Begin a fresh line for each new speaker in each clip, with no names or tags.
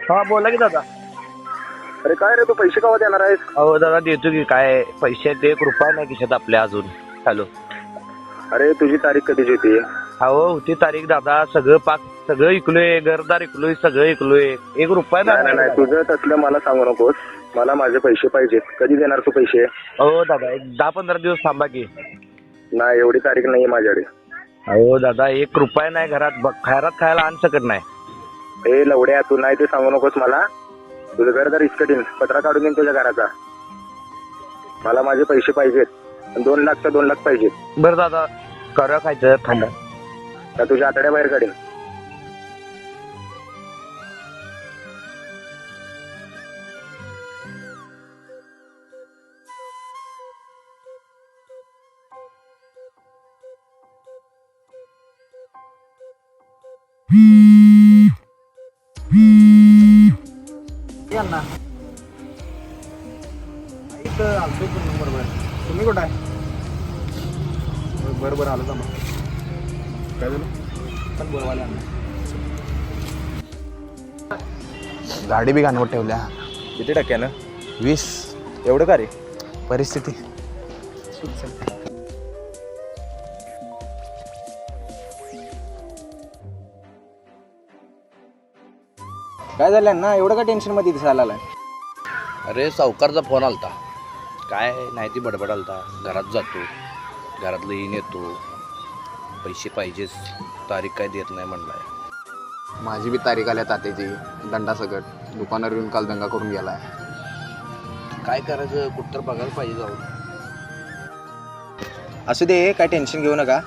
हा बोला की दादा.
अरे काय रे, तू पैसे केव्हा देणार आहेस?
अहो दादा देतो की, काय पैसे ते 1 रुपया नाही खिशात आपल्या अजून. हॅलो.
अरे तुझी तारीख कधीची होती?
अहो होती तारीख दादा, सगळं इकलोय, घरदार इकलोय, सगळं इकलोय. 1 रुपया
नाही नाही, तुझं तसलं मला सांगू नकोस. मला माझे पैसे पाहिजेत. कधी देणार तू पैसे?
अहो दादा एक 10-15 दिवस थांबा की.
नाही, एवढी तारीख नाही माझ्याकडे.
अहो दादा 1 रुपया नाही घरात, खैरात खायला आणू शकत नाही.
ए लवड्या, तू नाही ते सांगू नकोस मला. तुझं घरदार इसकटीन, पत्रा काढून देईन तुझ्या घराचा. मला माझे पैसे पाहिजेत. 2 लाखच्या 2 लाख पाहिजेत.
बरं दादा करा खायचं थंड.
का तुझ्या आतड्या बाहेर काढीन.
तुम्ही कुठं आहे? बरं आलं मग. काय झालं? पण बोलवायला गाडी बी घाणवत ठेवल्या.
किती टक्क्यानं?
20.
एवढं का रे?
परिस्थिती. काय झालं ना, एवढं का टेन्शन मध्ये दिसायला आलाय?
अरे सावकारचा फोन आलता. काय नाही ती बडबड आलता. घरात जातो, घरातलं येईन येतो, पैसे पाहिजेच, तारीख काय देत नाही म्हणलाय.
माझी बी तारीख आल्या तात्याची. दंडासकट दुकानावर येऊन काल दंगा करून गेलाय.
काय करायचं, कुठं तर बघायला पाहिजे जाऊन.
असू दे, काय टेन्शन घेऊ नका.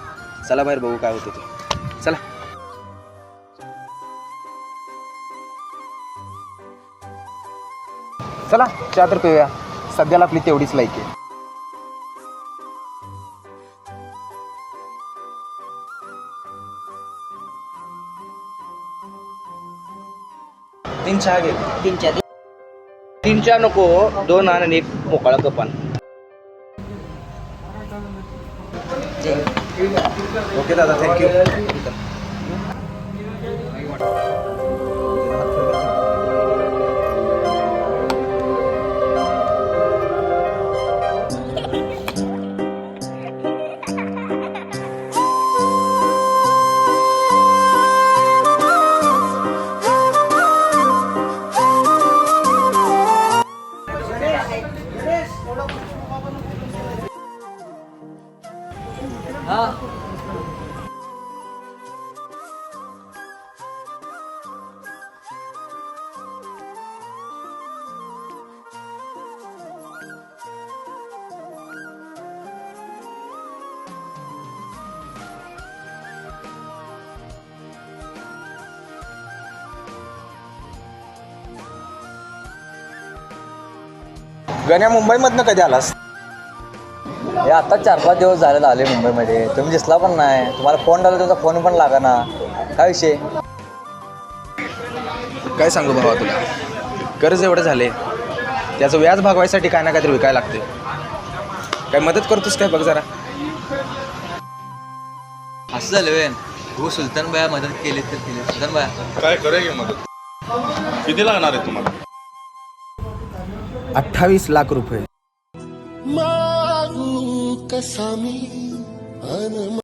चला बाहेर बघू काय होते ते. चला. चला चहा तर पिऊया. सध्याला आपली तेवढीच लायकी आहे. तीन चहा घे.
3 चहा नको, 2 आण आणि 1 मोकळा कप आण.
ओके दादा, थँक्यू. गण्या, मुंबईमधनं कधी आलास?
हे आता 4-5 दिवस झालेला आले मुंबईमध्ये. तुम्ही दिसला पण नाही. तुम्हाला फोन लावला, तुमचा फोन पण लागा ना. काय विषय?
काय सांगू भावा तुला, कर्ज एवढं झाले, त्याचं व्याज भागवायसाठी काय ना काहीतरी विकायला लागते. काय मदत करतोस काय बघ जरा.
असं झालं वे. हो सुलतान बाया मदत केली तर केली. सुलतान बाया
काय करेल मदत? किती लागणार आहे तुम्हाला?
28 लाख रुपये.